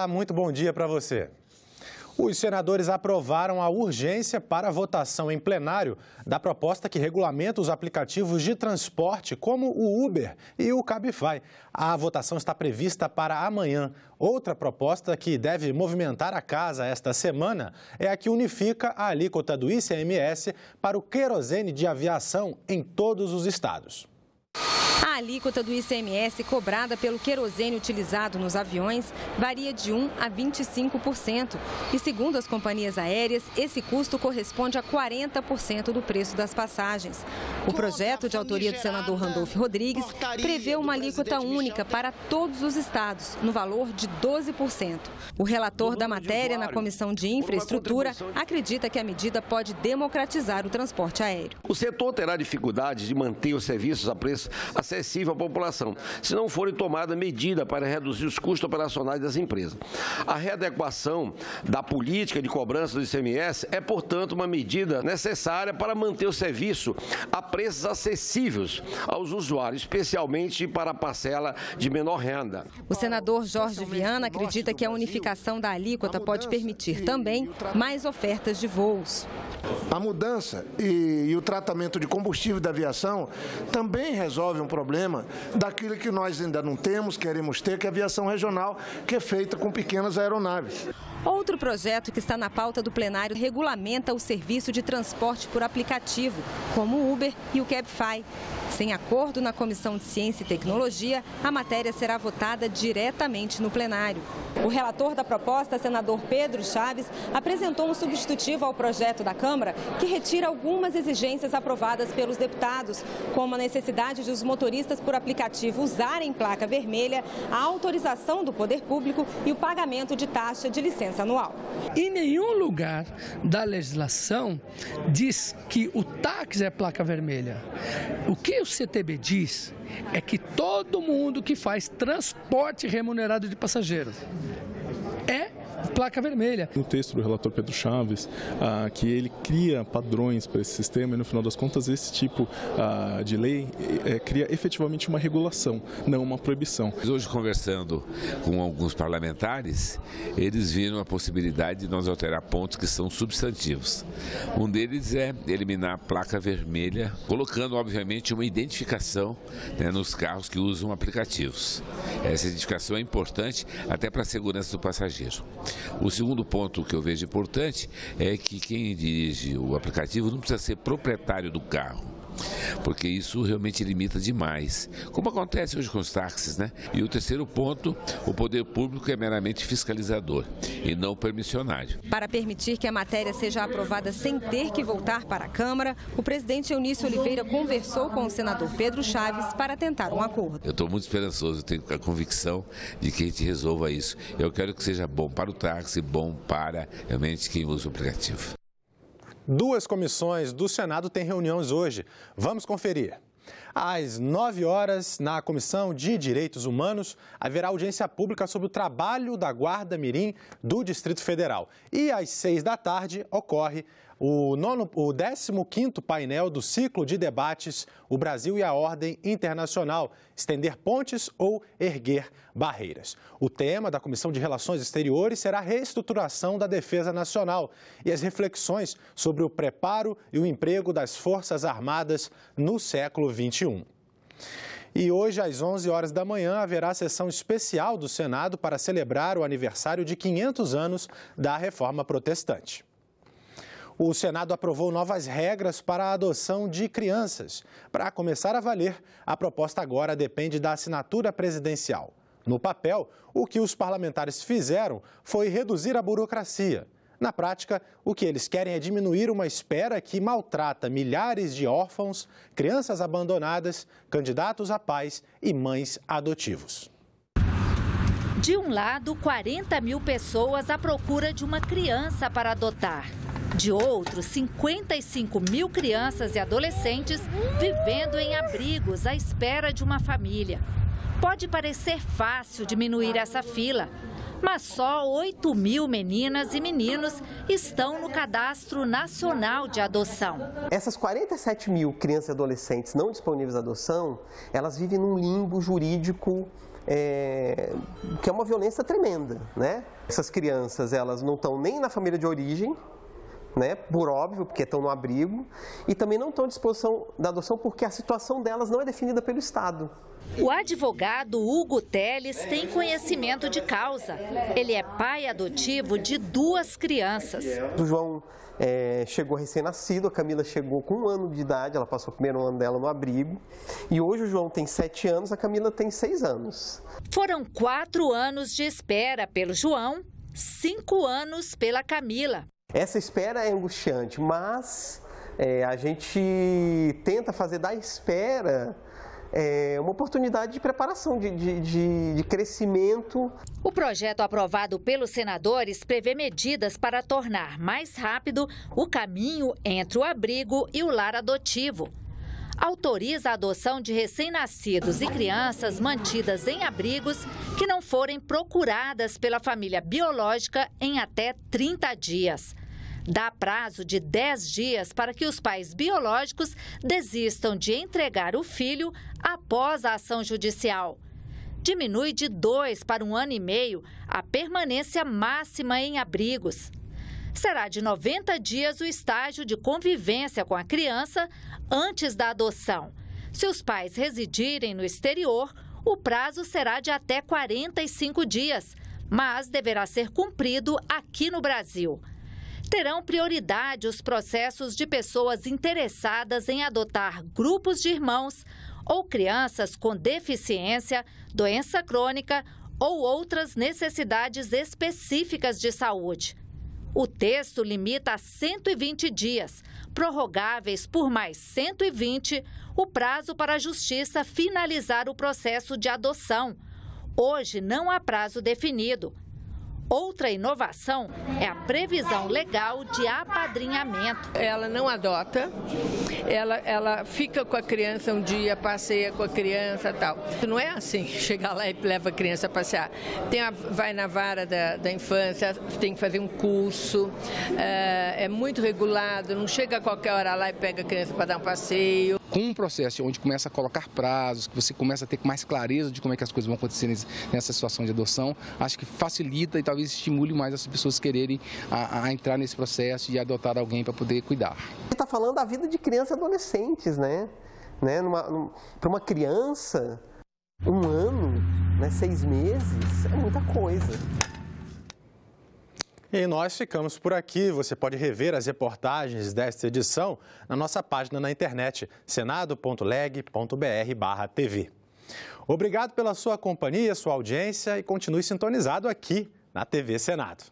Olá, muito bom dia para você. Os senadores aprovaram a urgência para a votação em plenário da proposta que regulamenta os aplicativos de transporte, como o Uber e o Cabify. A votação está prevista para amanhã. Outra proposta que deve movimentar a casa esta semana é a que unifica a alíquota do ICMS para o querosene de aviação em todos os estados. A alíquota do ICMS cobrada pelo querosene utilizado nos aviões varia de 1% a 25%. E, segundo as companhias aéreas, esse custo corresponde a 40% do preço das passagens. O projeto, de autoria do senador Randolfo Rodrigues, prevê uma alíquota única para todos os estados, no valor de 12%. O relator da matéria na Comissão de Infraestrutura acredita que a medida pode democratizar o transporte aéreo. O setor terá dificuldades de manter os serviços a preço acessível à população, se não forem tomadas medidas para reduzir os custos operacionais das empresas. A readequação da política de cobrança do ICMS é, portanto, uma medida necessária para manter o serviço a preços acessíveis aos usuários, especialmente para a parcela de menor renda. O senador Jorge Viana acredita que a unificação da alíquota pode permitir também mais ofertas de voos. A mudança e o tratamento de combustível da aviação também resolve um problema daquilo que nós ainda não temos, queremos ter, que é a aviação regional, que é feita com pequenas aeronaves. Outro projeto que está na pauta do plenário regulamenta o serviço de transporte por aplicativo, como o Uber e o Cabify. Sem acordo na Comissão de Ciência e Tecnologia, a matéria será votada diretamente no plenário. O relator da proposta, senador Pedro Chaves, apresentou um substitutivo ao projeto da Câmara que retira algumas exigências aprovadas pelos deputados, como a necessidade de os motoristas por aplicativo usarem placa vermelha, a autorização do poder público e o pagamento de taxa de licença anual. Em nenhum lugar da legislação diz que o táxi é placa vermelha. O que o CTB diz é que todo mundo que faz transporte remunerado de passageiros é placa vermelha. No texto do relator Pedro Chaves, que ele cria padrões para esse sistema e, no final das contas, esse tipo de lei cria efetivamente uma regulação, não uma proibição. Hoje, conversando com alguns parlamentares, eles viram a possibilidade de nós alterar pontos que são substantivos. Um deles é eliminar a placa vermelha, colocando, obviamente, uma identificação, né, nos carros que usam aplicativos. Essa identificação é importante até para a segurança do passageiro. O segundo ponto que eu vejo importante é que quem dirige o aplicativo não precisa ser proprietário do carro, porque isso realmente limita demais, como acontece hoje com os táxis, né? E o terceiro ponto, o poder público é meramente fiscalizador e não permissionário. Para permitir que a matéria seja aprovada sem ter que voltar para a Câmara, o presidente Eunício Oliveira conversou com o senador Pedro Chaves para tentar um acordo. Eu estou muito esperançoso, eu tenho a convicção de que a gente resolva isso. Eu quero que seja bom para o táxi, bom para realmente quem usa o aplicativo. Duas comissões do Senado têm reuniões hoje. Vamos conferir. Às 9 horas, na Comissão de Direitos Humanos, haverá audiência pública sobre o trabalho da Guarda Mirim do Distrito Federal. E às 6 da tarde ocorre o 15º painel do ciclo de debates O Brasil e a Ordem Internacional, estender pontes ou erguer barreiras. O tema da Comissão de Relações Exteriores será a reestruturação da defesa nacional e as reflexões sobre o preparo e o emprego das Forças Armadas no século XXI. E hoje, às 11 horas da manhã, haverá sessão especial do Senado para celebrar o aniversário de 500 anos da Reforma Protestante. O Senado aprovou novas regras para a adoção de crianças. Para começar a valer, a proposta agora depende da assinatura presidencial. No papel, o que os parlamentares fizeram foi reduzir a burocracia. Na prática, o que eles querem é diminuir uma espera que maltrata milhares de órfãos, crianças abandonadas, candidatos a pais e mães adotivos. De um lado, 40 mil pessoas à procura de uma criança para adotar. De outro, 55 mil crianças e adolescentes vivendo em abrigos à espera de uma família. Pode parecer fácil diminuir essa fila, mas só 8 mil meninas e meninos estão no Cadastro Nacional de Adoção. Essas 47 mil crianças e adolescentes não disponíveis à adoção, elas vivem num limbo jurídico que é uma violência tremenda, né? Essas crianças, elas não estão nem na família de origem, né? Por óbvio, porque estão no abrigo, e também não estão à disposição da adoção porque a situação delas não é definida pelo Estado. O advogado Hugo Teles tem conhecimento de causa. Ele é pai adotivo de 2 crianças. O João chegou recém-nascido, a Camila chegou com 1 ano de idade, ela passou o primeiro ano dela no abrigo. E hoje o João tem 7 anos, a Camila tem 6 anos. Foram 4 anos de espera pelo João, 5 anos pela Camila. Essa espera é angustiante, mas a gente tenta fazer da espera uma oportunidade de preparação, de crescimento. O projeto aprovado pelos senadores prevê medidas para tornar mais rápido o caminho entre o abrigo e o lar adotivo. Autoriza a adoção de recém-nascidos e crianças mantidas em abrigos que não forem procuradas pela família biológica em até 30 dias. Dá prazo de 10 dias para que os pais biológicos desistam de entregar o filho após a ação judicial. Diminui de 2 para 1 ano e meio a permanência máxima em abrigos. Será de 90 dias o estágio de convivência com a criança antes da adoção. Se os pais residirem no exterior, o prazo será de até 45 dias, mas deverá ser cumprido aqui no Brasil. Terão prioridade os processos de pessoas interessadas em adotar grupos de irmãos ou crianças com deficiência, doença crônica ou outras necessidades específicas de saúde. O texto limita a 120 dias, prorrogáveis por mais 120, o prazo para a Justiça finalizar o processo de adoção. Hoje não há prazo definido. Outra inovação é a previsão legal de apadrinhamento. Ela não adota, ela fica com a criança um dia, passeia com a criança e tal. Não é assim, chegar lá e leva a criança a passear. Vai na vara da infância, tem que fazer um curso, é muito regulado, não chega a qualquer hora lá e pega a criança para dar um passeio. Com um processo onde começa a colocar prazos, que você começa a ter mais clareza de como é que as coisas vão acontecer nessa situação de adoção, acho que facilita e talvez estimule mais as pessoas quererem a entrar nesse processo e adotar alguém para poder cuidar. Você está falando da vida de crianças e adolescentes, né? Para uma criança, 1 ano, 6 meses, é muita coisa. E nós ficamos por aqui. Você pode rever as reportagens desta edição na nossa página na internet, senado.leg.br/tv. Obrigado pela sua companhia, sua audiência e continue sintonizado aqui na TV Senado.